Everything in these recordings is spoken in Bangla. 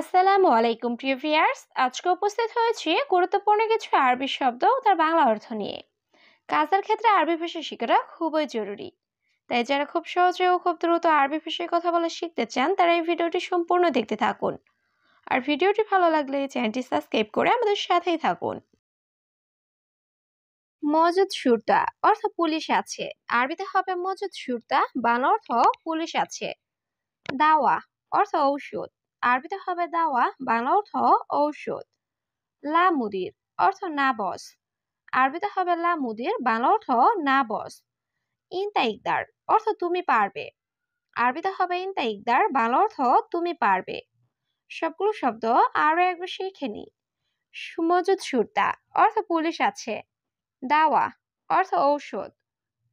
আসসালামু আলাইকুম প্রিয় ভিউয়ার্স, আজকে উপস্থিত হয়েছি গুরুত্বপূর্ণ কিছু আরবি শব্দ ও তার বাংলা অর্থ নিয়ে। কাজের ক্ষেত্রে আরবি ভাষা শেখাটা খুবই জরুরি। তাই যারা খুব সহজে ও খুব দ্রুত আরবি ভাষায় কথা বলা শিখতে চান তারা এই ভিডিওটি সম্পূর্ণ দেখতে থাকুন। আর ভিডিওটি ভালো লাগলে চ্যানেলটি সাবস্ক্রাইব করে আমাদের সাথেই থাকুন। মজুদ সুরতা অর্থ পুলিশ আছে। আরবিতে হবে মজুদ সুরতা, বাংলা অর্থ পুলিশ আছে। দাওয়া অর্থ ঔষধ। আরবিতে হবে দাওয়া, বাংলা অর্থ ঔষধ। লা মুদির অর্থ না বস। আরবিতে হবে লা মুদির, বাংলা অর্থ না বস। ইনতা ইকদার অর্থ তুমি পারবে। আরবিতে হবে ইনতা ইকদার, বাংলা অর্থ তুমি পারবে। সবগুলো শব্দ আরো একবার শিখে নি। মজুদ সুরতা অর্থ পুলিশ আছে। দাওয়া অর্থ ঔষধ।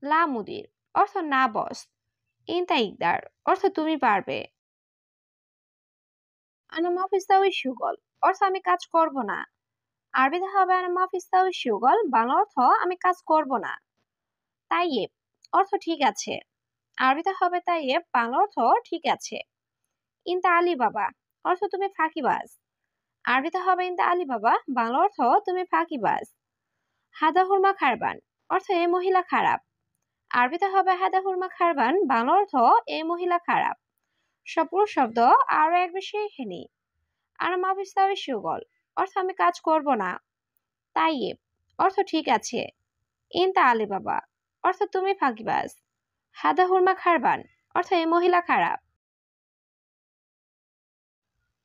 লা মুদির অর্থ না বস। ইনতা ইকদার অর্থ তুমি পারবে। আনা মাফিস দাওই সুগল অর্থ আমি কাজ করব না। আরবিতে হবে আনা মাফিস দাওই সুগল, বাংলা অর্থ আমি কাজ করব না। তাইয়েব অর্থ ঠিক আছে। আরবিতে হবে তাইয়েব, বাংলা অর্থ ঠিক আছে। ইনতা আলী বাবা অর্থ তুমি ফাঁকিবাজ। আরবিতে হবে ইনতা আলী বাবা, বাংলা অর্থ তুমি ফাঁকিবাজ। হাদা হুরমা খারবান অর্থ এই মহিলা খারাপ। আরবিতে হবে হাদা হুরমা খারবান, বাংলা অর্থ এই মহিলা খারাপ। সবগুলো শব্দ আরো একবার শিখে নি। আর মাফিস্তাবি সুগল অর্থ আমি কাজ করব না। তাইয়েব অর্থ ঠিক আছে। ইনতা আলী বাবা অর্থ তুমি ফাঁকিবাজ। হাদা হুরমা খারবান অর্থ এই মহিলা খারাপ।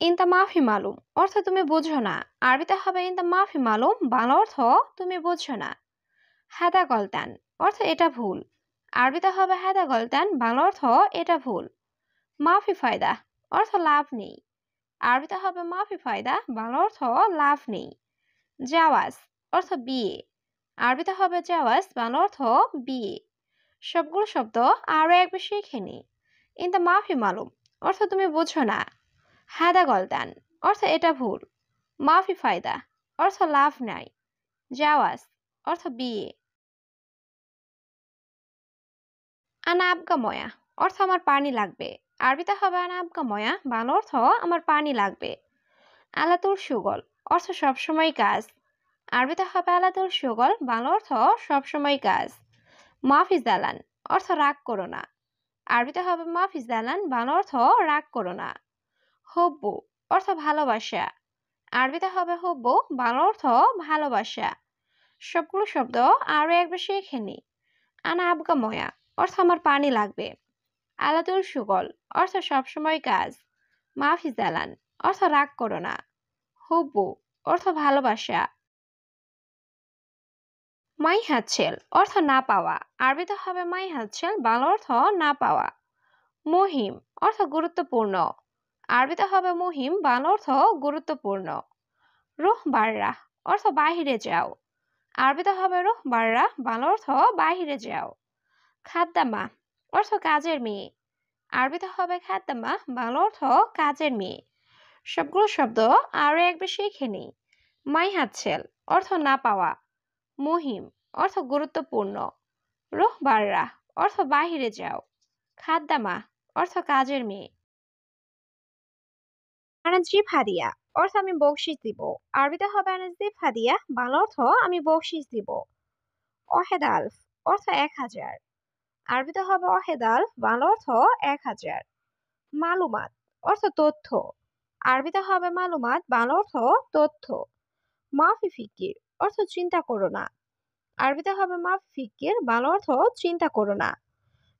ইনতা মাফি মালুম অর্থ তুমি বুঝো না। আরবিতে হবে ইনতা মাফি মালুম, বাংলা অর্থ তুমি বুঝো না। হাদা গলতান অর্থ এটা ভুল। আরবিতে হবে হাদা গলতান, বাংলা অর্থ এটা ভুল। মাফি ফায়দা অর্থ লাভ নেই। আরবিতে হবে মাফি ফায়দা, বাংলা অর্থ লাভ নেই। জাওয়াজ অর্থ বিয়ে। আরবিতে হবে জাওয়াজ, বাংলা অর্থ বিয়ে। সবগুলো শব্দ আরো একবার শিখে নি। ইনতা মাফি মালুম অর্থ তুমি বুঝো না। হাদা গলতান অর্থ এটা ভুল। মাফি ফায়দা অর্থ লাভ নাই। জাওয়াজ অর্থ বিয়ে। আনা আবগা ময়া অর্থ আমার পানি লাগবে। আরবিতে হবে আনা আবগা ময়া, বাংলা অর্থ আমার পানি লাগবে। আলাতুল সুগল অর্থ সবসময় কাজ। আরবিতে হবে আলাতুল সুগল, বাংলা অর্থ সবসময় কাজ। মাফিজ দালান অর্থ রাগ করো না। আরবিতে হবে মাফিজ দালান, বাংলা অর্থ রাগ করো না। হব্বু অর্থ ভালোবাসা। আরবিতে হবে হব্বু, বাংলা অর্থ ভালোবাসা। সবগুলো শব্দ আরো একবার শিখে নি। আনা আবগা ময়া অর্থ আমার পানি লাগবে। আলাতুল সুগল অর্থ সবসময় কাজ। মাফিজ দালান অর্থ রাগ করো না। হব্বু অর্থ ভালোবাসা। মাই হাতছেল অর্থ না পাওয়া। আরবিতে হবে মাই হাতছেল, বাংলা অর্থ না পাওয়া। মহিম অর্থ গুরুত্বপূর্ণ। আরবিতে হবে মহিম, বাংলা অর্থ গুরুত্বপূর্ণ। রুহ বাররা অর্থ বাহিরে যাও। আরবিতে হবে রুহ বাররা, বাংলা অর্থ বাহিরে যাও। খাদ্দামা অর্থ কাজের মেয়ে। আরবিতে হবে খাদ্দামা, বাংলা অর্থ কাজের মেয়ে। সবগুলো শব্দ আরো একবার শিখে নিই। মাই হাতছেল অর্থ না পাওয়া। মহিম অর্থ গুরুত্বপূর্ণ। রুহ বাররা অর্থ বাহিরে যাও। খাদ্দামা অর্থ কাজের মেয়ে। আনাজিব হাদিয়া অর্থ আমি বকশিস দিব। আরবিতে হবে আনাজিব হাদিয়া, বাংলা অর্থ আমি বকশিস দিব। অহেদ আলফ অর্থ 1000। আরবিতে হবে অহেদ আলফ, বাংলা অর্থ 1000। মালুমাত অর্থ তথ্য। আরবিতে হবে মালুমাত, বাংলা অর্থ তথ্য। মাফি ফিকির অর্থ চিন্তা করো না। আরবিতে হবে মাফি ফিকির, বাংলা অর্থ চিন্তা করো না।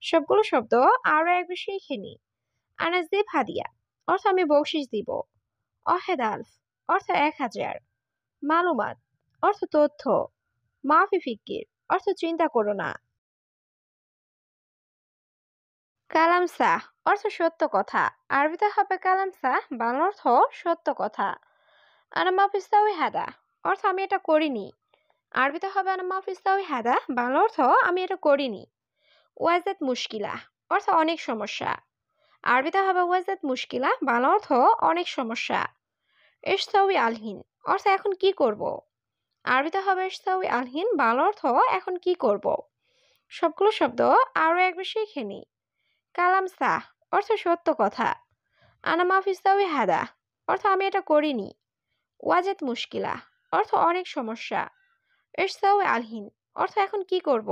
সবগুলো শব্দ আরো একবার শিখে নি। আনাজিব হাদিয়া অর্থ আমি বকশিস দিব। অহেদ আলফ অর্থ 1000। মালুমাত অর্থ তথ্য। মাফি ফিকির অর্থ চিন্তা করো না। কালাম সাহ অর্থ সত্য কথা। আরবিতে হবে কালাম সাহ, বাংলা অর্থ সত্য কথা। আনা মাফিস্তাউই হাদা অর্থ আমি এটা করিনি। আরবিতে হবে আনা মাফিস্তাউই হাদা, বাংলা অর্থ আমি এটা করিনি। ওয়াজাত মুশকিলা অর্থ অনেক সমস্যা। আরবিতে হবে ওয়াজাত মুশকিলা, বাংলা অর্থ অনেক সমস্যা। ইশতাউই আলহিন অর্থ এখন কি করব। আরবিতে হবে ইশতাউই আলহিন, বাংলা অর্থ এখন কি করব। সবগুলো শব্দ আরো একবার শিখে নি। কালাম সাহ অর্থ সত্য কথা। আনা মাফিস্তাউই হাদা অর্থ আমি এটা করিনি। ওয়াজেদ মুশকিলা অর্থ অনেক সমস্যা। ইরসাও আলহিন অর্থ এখন কি করব?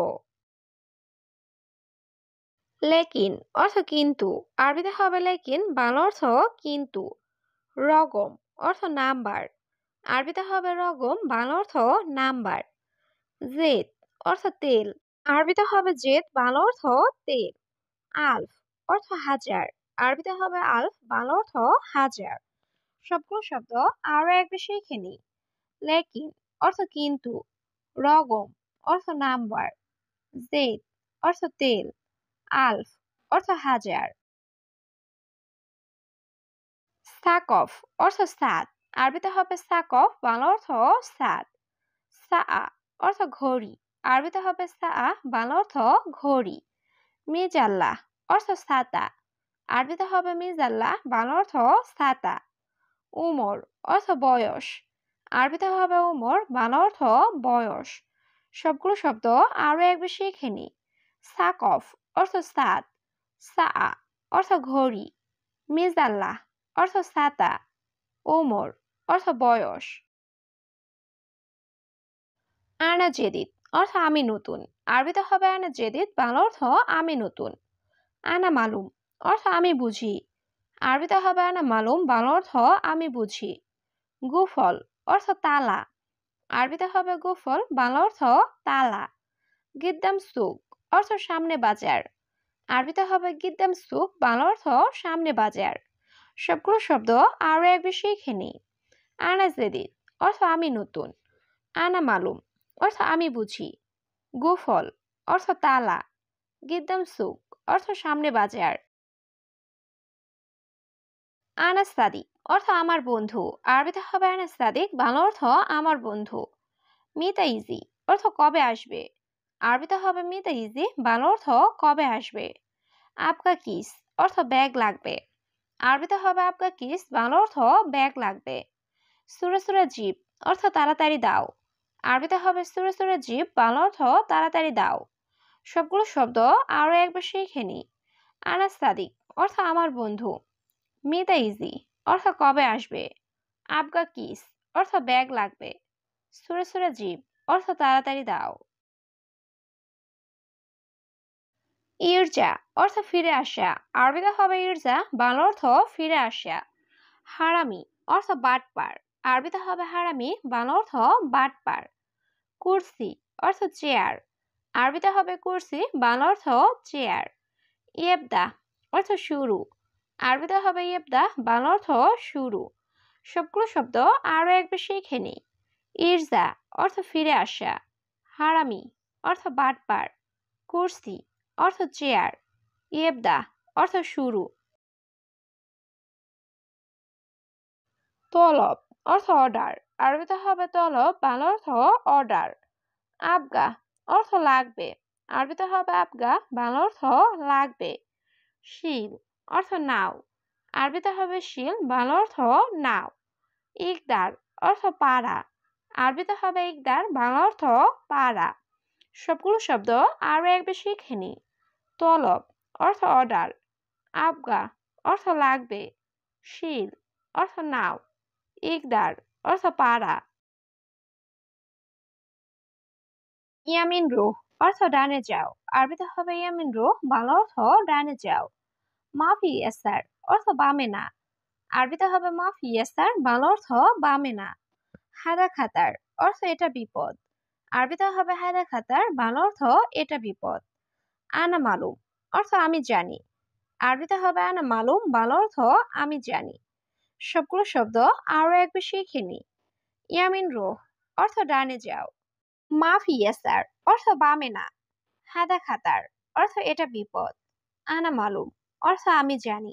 লেকিন অর্থ কিন্তু, আরবিতে হবে লেকিন, বাংলা অর্থ কিন্তু। রগম অর্থ নাম্বার, আরবিতে হবে রগম, বাংলা অর্থ নাম্বার। জেদ অর্থ তেল, আরবিতে হবে জেদ, বাংলা অর্থ তেল। আলফ অর্থ হাজার, আরবিতে হবে আলফ, বাংলা অর্থ হাজার। সবগুলো শব্দ আরো একবার শিখে নিই। লেকিন অর্থ কিন্তু, রগম অর্থ নাম্বার, জেদ অর্থ তেল, আলফ অর্থ হাজার। সাকফ অর্থ সাদ, আরবিতে হবে সাকফ, বাংলা অর্থ সাদ। সা অর্থ ঘড়ি, আরবিতে হবে সা, বাংলা অর্থ ঘড়ি। মিজাল্লা অর্থ ছাতা, আরবিতে হবে মিজাল্লা, বাংলা অর্থ ছাতা। উমর অর্থ বয়স, আরবিতে হবে উমর, বাংলা অর্থ বয়স। সবগুলো শব্দ আরো একবার শিখে নিই। সাকফ অর্থ সাদ, সা অর্থ ঘড়ি, মিজাল্লা অর্থ ছাতা, ওমর অর্থ বয়স। আনা জেদিদ অর্থ আমি নতুন, আরবিতে হবে আনা জেদিদ, বাংলা অর্থ আমি নতুন। আনা মালুম অর্থ আমি বুঝি, আরবিতে হবে আনা মালুম, বাংলা অর্থ আমি বুঝি। গুফল অর্থ তালা, আরবিতে হবে গুফল, বাংলা অর্থ তালা। গিদ্দাম সুক অর্থ সামনে বাজার, আরবিতে হবে গিদ্দাম সুক, বাংলা অর্থ সামনে বাজার। সবগুলো শব্দ আরো একবার শিখে নিই। আনা জেদিদ অর্থ আমি নতুন, আনা মালুম অর্থ আমি বুঝি, গুফল অর্থ তালা, গিদ্দাম সুক অর্থ সামনে বাজার। আনাস সাদিক অর্থ আমার বন্ধু, আরবিতে হবে আনাস সাদিক, বাংলা অর্থ আমার বন্ধু। মিতা ইজি অর্থ কবে আসবে, আরবিতে হবে মিতা ইজি, বাংলা অর্থ কবে আসবে। আপকা কিস অর্থ ব্যাগ লাগবে, আরবিতে হবে আপকা কিস, বাংলা অর্থ ব্যাগ লাগবে। সুরে সুরে জিপ অর্থ তাড়াতাড়ি দাও, আরবিতে হবে সুরে সুরে জিপ, বাংলা অর্থ তাড়াতাড়ি দাও। সবগুলো শব্দ আরো একবার শিখে নিই। আনাস সাদিক অর্থ আমার বন্ধু, মিতা ইজি অর্থ কবে আসবে, আবগা কিস অর্থ ব্যাগ লাগবে, সুরে সুরে জিপ অর্থ তাড়াতাড়ি দাও। ইরজা অর্থ ফিরে আসা, আরবিতে হবে ইরজা, বাংলা অর্থ ফিরে আসা। হারামি অর্থ বাটপার, আরবিতে হবে হারামি, বাংলা অর্থ বাটপার। কুরসি অর্থ চেয়ার, আরবিতে হবে কুরসি, বাংলা অর্থ চেয়ার। ইয়েবদা অর্থ শুরু, আরবিতে হবে ইয়েবদা, বাংলা অর্থ শুরু। সবগুলো শব্দ আরো একবার শিখে নিই। ইরজা অর্থ ফিরে আসা, হারামি অর্থ বাটপার, কুরসি অর্থ চেয়ার, ইয়েবদা অর্থ শুরু। তলব অর্থ অর্ডার, আরবিতে হবে তলব, বাংলা অর্থ অর্ডার। আবগা অর্থ লাগবে, আরবিতে হবে আবগা, বাংলা অর্থ লাগবে। শিল অর্থ নাও, আরবিতে হবে শিল, বাংলা অর্থ নাও। ইকদার অর্থ পারা, আরবিতে হবে ইকদার, বাংলা অর্থ পারা। সবগুলো শব্দ আরো একবার শিখে নিই। তলব অর্থ অর্ডার, আবগা অর্থ লাগবে, শিল অর্থ নাও, ইকদার অর্থ পারা। ইয়ামিন রুহ অর্থ ডানে যাও, আরবিতে হবে ইয়ামিন রুহ, বাংলা অর্থ ডানে যাও। মাফি ইয়াসার অর্থ বামে না, আরবিতে হবে মাফি ইয়াসার, বাংলা অর্থ বামে না। হাদা খাতার অর্থ এটা বিপদ, আরবিতে হবে হাদা খাতার, বাংলা অর্থ এটা বিপদ। আনা মালুম অর্থ আমি জানি, আরবিতে হবে আনা মালুম, বাংলা অর্থ আমি জানি। সবগুলো শব্দ আরো একবার শিখে নিই। ইয়ামিন রুহ অর্থ ডানে যাও, মাফি ইয়াসার অর্থ বামে না, হাদা খাতার অর্থ এটা বিপদ, আনা মালুম অর্থ আমি জানি।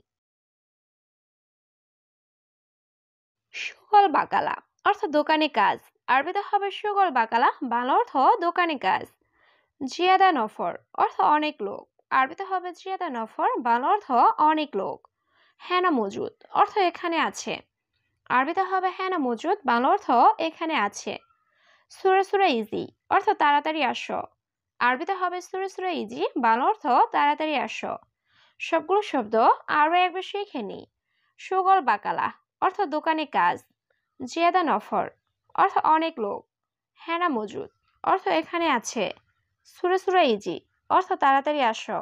সুগল বাকালা অর্থ দোকানে কাজ, আরবিতে হবে সুগল বাকালা, বাংলা অর্থ দোকানে কাজ। জিয়াদা নফর অর্থ অনেক লোক, আরবিতে হবে জিয়াদা নফর, বাংলা অর্থ অনেক লোক। হেনা মজুদ অর্থ এখানে আছে, আরবিতে হবে হেনা মজুদ, বাংলা অর্থ এখানে আছে। সুরে সুরে ইজি অর্থ তাড়াতাড়ি আসো, আরবিতে হবে সুরে সুরে ইজি, বাংলা অর্থ তাড়াতাড়ি আসো। সবগুলো শব্দ আরো একবার শিখে নিই। সুগল বাকালা অর্থ দোকানে কাজ। জিয়াদা নফর অর্থ অনেক লোক। হেনা মজুদ অর্থ এখানে আছে। সুরে সুরে ইজি অর্থ তাড়াতাড়ি আসো।